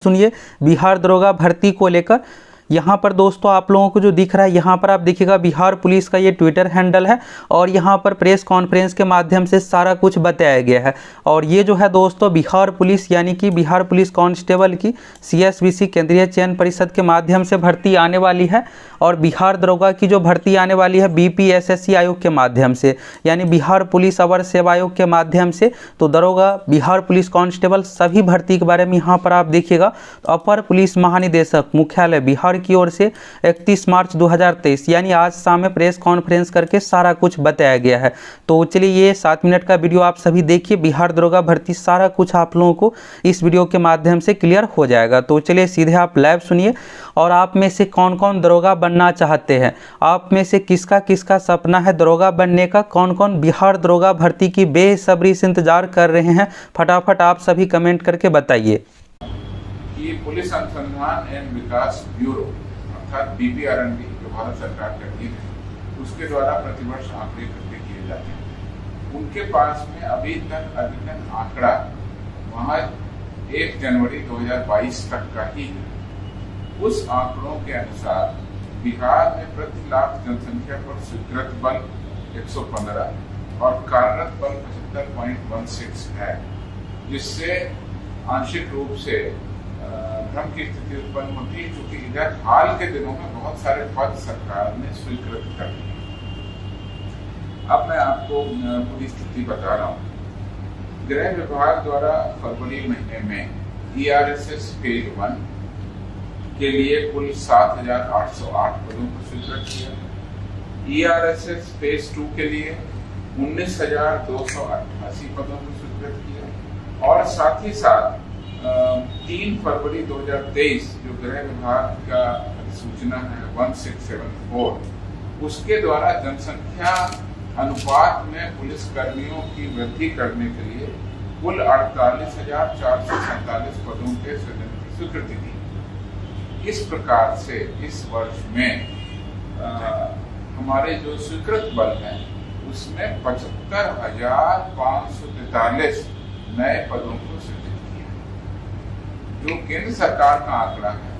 सुनिए बिहार दरोगा भर्ती को लेकर। यहाँ पर दोस्तों आप लोगों को जो दिख रहा है, यहाँ पर आप देखिएगा बिहार पुलिस का ये ट्विटर हैंडल है और यहाँ पर प्रेस कॉन्फ्रेंस के माध्यम से सारा कुछ बताया गया है। और ये जो है दोस्तों बिहार पुलिस यानी कि बिहार पुलिस कांस्टेबल की CSBC केंद्रीय चयन परिषद के माध्यम से भर्ती आने वाली है और बिहार दरोगा की जो भर्ती आने वाली है BPSSC आयोग के माध्यम से यानी बिहार पुलिस अवर सेवा आयोग के माध्यम से। तो दरोगा, बिहार पुलिस कांस्टेबल सभी भर्ती के बारे में यहाँ पर आप देखिएगा। तो अपर पुलिस महानिदेशक मुख्यालय बिहार की ओर से 31 मार्च 2023 यानी आज शाम में प्रेस कॉन्फ्रेंस करके सारा कुछ बताया गया है। तो चलिए ये 7 मिनट का वीडियो आप सभी देखिए। बिहार दरोगा भर्ती सारा कुछ आप लोगों को इस वीडियो के माध्यम से क्लियर हो जाएगा। तो चलिए सीधे आप लाइव सुनिए। और आप में से कौन कौन दरोगा बनना चाहते हैं, आप में से किसका किसका सपना है दरोगा बनने का, कौन कौन बिहार दरोगा भर्ती की बेसब्री से इंतजार कर रहे हैं, फटाफट आप सभी कमेंट करके बताइए। कि पुलिस अनुसंधान एवं विकास ब्यूरो अर्थात BPRNB जो भारत सरकार का टीम है उसके द्वारा प्रतिवर्ष आंकड़े इकट्ठे किए जाते हैं। उनके पास में अभी तक अद्यतन आंकड़ा वहाँ 1 जनवरी 2022 तक का ही है। उस आंकड़ों के अनुसार बिहार में प्रति लाख जनसंख्या पर स्वीकृत बल 115 और कार्यरत बल 75.16 है, जिससे आंशिक रूप से भ्रम की स्थिति उत्पन्न होती है, क्योंकि इधर हाल के दिनों में बहुत सारे पद सरकार ने स्वीकृत कर दिए। अब मैं आपको पूरी स्थिति बता रहा हूँ। गृह विभाग द्वारा फरवरी महीने में ERSS फेज 1 के लिए कुल 7,808 पदों को स्वीकृत किया। ERSS फेज 2 के लिए 19,288 पदों को स्वीकृत किया और साथ ही साथ 3 फरवरी 2023 जो गृह विभाग का सूचना है 1674 उसके द्वारा जनसंख्या अनुपात में पुलिस कर्मियों की वृद्धि करने के लिए कुल 48,447 पदों के सृजन की स्वीकृति दी। इस प्रकार से इस वर्ष में हमारे जो स्वीकृत बल हैं उसमें 75,543 नए पदों को सृजित किया। जो केंद्र सरकार का आंकड़ा है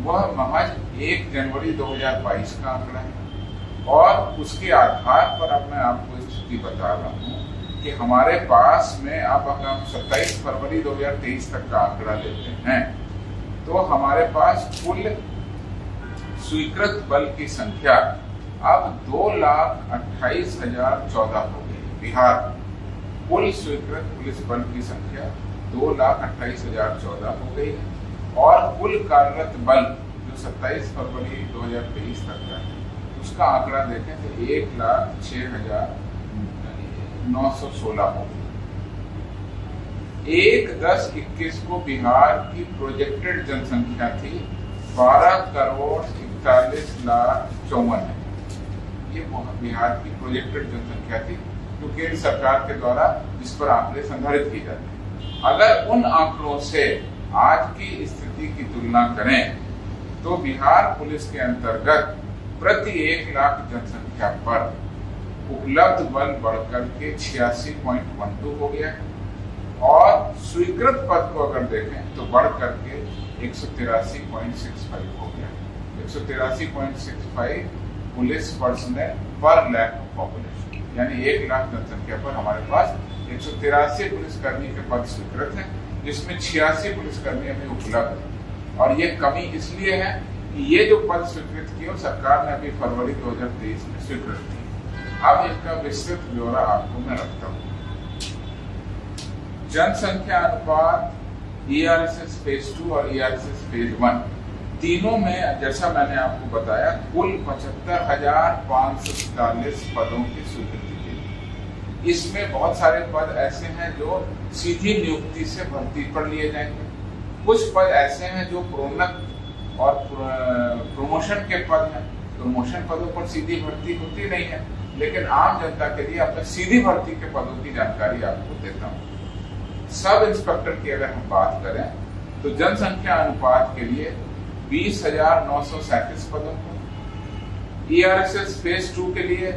वह महज 1 जनवरी 2022 का आंकड़ा है और उसके आधार पर अब मैं आपको स्थिति बता रहा हूँ कि हमारे पास में अब अगर हम 27 फरवरी 2023 तक का आंकड़ा लेते हैं तो हमारे पास कुल स्वीकृत बल की संख्या अब 2,28,014 हो गई। बिहार कुल स्वीकृत पुलिस बल की संख्या 2,28,014 हो गई और कुल कार्यरत बल जो 27 फरवरी 2023 तक का है उसका आंकड़ा देखें तो 1,06,916 हो गई। 1/10/21 को बिहार की प्रोजेक्टेड जनसंख्या थी 12,41,54,000 है। ये बिहार की प्रोजेक्टेड जनसंख्या थी जो केंद्र सरकार के द्वारा जिस पर आंकड़े संधारित किए जाते हैं। अगर उन आंकड़ों से आज की स्थिति की तुलना करें तो बिहार पुलिस के अंतर्गत प्रति 1 लाख जनसंख्या पर उपलब्ध बल बढ़कर के 86.12 हो गया है और स्वीकृत पद को अगर देखें तो बढ़ करके 183.65 हो गया। 183.65 पुलिस पर्सनल पर लाख पॉपुलेशन यानी 1 लाख जनसंख्या पर हमारे पास 183 पुलिसकर्मी के पद स्वीकृत हैं, जिसमें 86 पुलिसकर्मी अभी उपलब्ध है। और ये कमी इसलिए है कि ये जो पद स्वीकृत किए सरकार ने अभी फरवरी 2023 में स्वीकृत किए। अब इसका विस्तृत ब्यौरा आपको मैं रखता हूँ। जनसंख्या अनुपात ERSS फेज 2 और ERSS फेज 1 तीनों में जैसा मैंने आपको बताया कुल 75,543 पदों की स्वीकृति दी। इसमें बहुत सारे पद ऐसे हैं जो सीधी नियुक्ति से भर्ती पर लिए जाएंगे, कुछ पद ऐसे हैं जो प्रोन्नत और प्रमोशन के पद हैं। प्रमोशन पदों पर सीधी भर्ती होती नहीं है, लेकिन आम जनता के लिए अपने सीधी भर्ती के पदों की जानकारी आपको देता हूँ। सब इंस्पेक्टर की अगर हम बात करें तो जनसंख्या अनुपात के लिए 20,937 पदों को, ERSS फेज 2 के लिए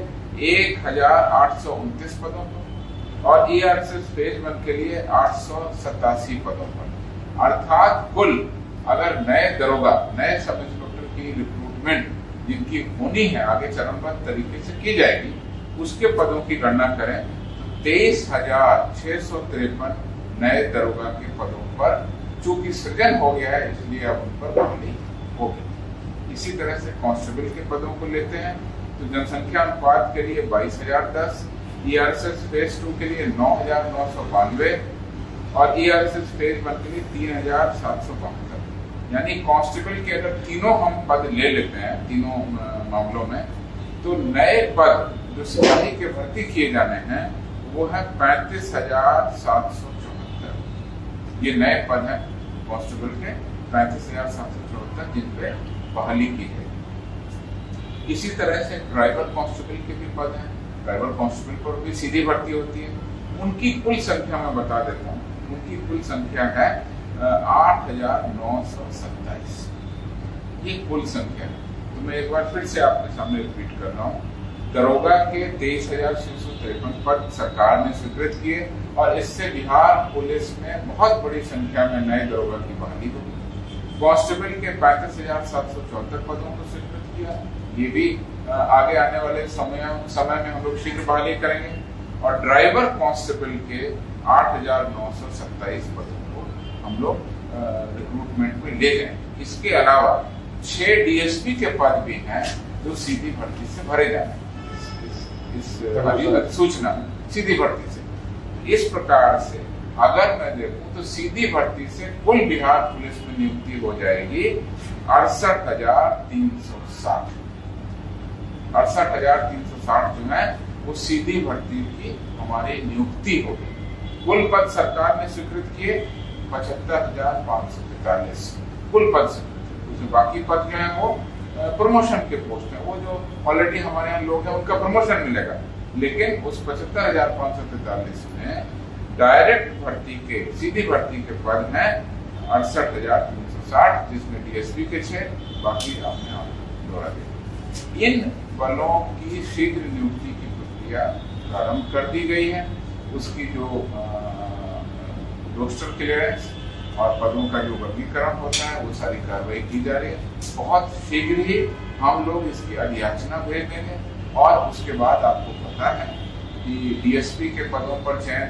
1,829 पदों को और ERSS फेज 1 के लिए 887 पदों पर, अर्थात कुल दरोगा, नए सब इंस्पेक्टर की रिक्रूटमेंट जिनकी होनी है आगे चरणबद्ध तरीके से की जाएगी, उसके पदों की गणना करें तो 23,653 नए दरोगा के पदों पर चूंकि सृजन हो गया है इसलिए अब उन पर बहाली होगी। इसी तरह से कांस्टेबल के पदों को लेते हैं तो जनसंख्या अनुपात के लिए 22,010, ERSS फेज 2 के लिए 9,992 और ERSS फेज 1 के लिए 3,772। यानी कांस्टेबल के अगर तीनों हम पद ले लेते हैं तीनों मामलों में तो नए पद जो सिपाही के भर्ती किए जाने हैं वो है 35,774। ये नए पद हैं कांस्टेबल के 35,774 जिन पे बहाली की है। इसी तरह से ड्राइवर कांस्टेबल के भी पद हैं। ड्राइवर कांस्टेबल पर भी सीधी भर्ती होती है। उनकी कुल संख्या मैं बता देता हूँ, उनकी कुल संख्या है 8,927। ये कुल संख्या है। तो मैं एक बार फिर से आपके सामने रिपीट कर रहा हूँ। दरोगा के 23,653 पद सरकार ने स्वीकृत किए और इससे बिहार पुलिस में बहुत बड़ी संख्या में नए दरोगा की बहाली होगी। कांस्टेबल के 35,774 पदों को स्वीकृत किया। ये भी आगे आने वाले समय में हम लोग शीघ्र बहाली करेंगे। और ड्राइवर कांस्टेबल के 8,927 पदों को हम लोग रिक्रूटमेंट में ले जाएंगे। इसके अलावा 6 DSP के पद भी हैं जो सीधी भर्ती से भरे जाएंगे। इस सूचना सीधी भर्ती से। इस प्रकार से अगर मैं देखूं तो सीधी भर्ती से कुल बिहार पुलिस में नियुक्ति हो जाएगी 68,360। 68,360 जो है वो सीधी भर्ती की हमारी नियुक्ति होगी। कुल पद सरकार ने स्वीकृत किए 75,543 कुल पद स्वीकृत। उसमें बाकी पद जो है वो प्रमोशन के पोस्ट है, वो जो ऑलरेडी हमारे यहाँ लोग हैं उनका प्रमोशन मिलेगा। लेकिन उस 75,543 में डायरेक्ट भर्ती के सीधी भर्ती के पद हैं 68,360 जिसमें DSP के 6, बाकी आपने आप दोहरा दिया। इन बलों की शीघ्र नियुक्ति की प्रक्रिया प्रारंभ कर दी गई है। उसकी जो रोस्टर क्लियरेंस और पदों का जो वर्गीकरण होता है वो सारी कार्रवाई की जा रही है। बहुत शीघ्र ही हम लोग इसकी अधियाचना भेज देंगे और उसके बाद आपको पता है कि DSP के पदों पर चयन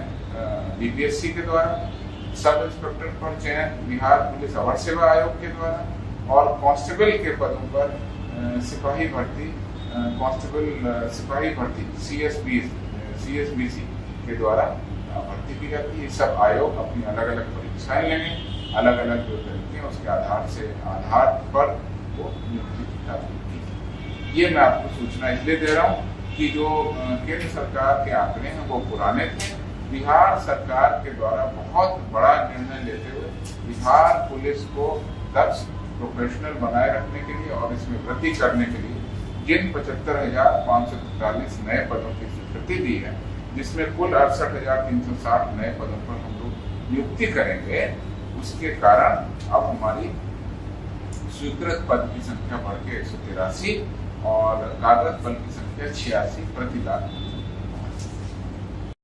BPSC के द्वारा, सब इंस्पेक्टर पर चयन बिहार पुलिस अवर सेवा आयोग के द्वारा और कांस्टेबल के पदों पर सिपाही भर्ती CSBC के द्वारा भर्ती की जाती है। सब आयोग अपनी अलग अलग परीक्षाएं लेंगे, अलग अलग जो तरीके हैं उसके आधार पर वो नियुक्ति की जाती है। ये मैं आपको सूचना इसलिए दे रहा हूँ कि जो केंद्र सरकार के आंकड़े हैं वो पुराने थे। बिहार सरकार के द्वारा बहुत बड़ा निर्णय लेते हुए बिहार पुलिस को दक्ष प्रोफेशनल बनाए रखने के लिए और इसमें वृद्धि करने के लिए जिन 75,543 नए पदों की स्वीकृति दी है, जिसमें कुल 68,360 नए पदों पर हम लोग नियुक्ति करेंगे, उसके कारण अब हमारी स्वीकृत पद की संख्या बढ़ के 183 और कार्यरत बल की संख्या 86 प्रति लाख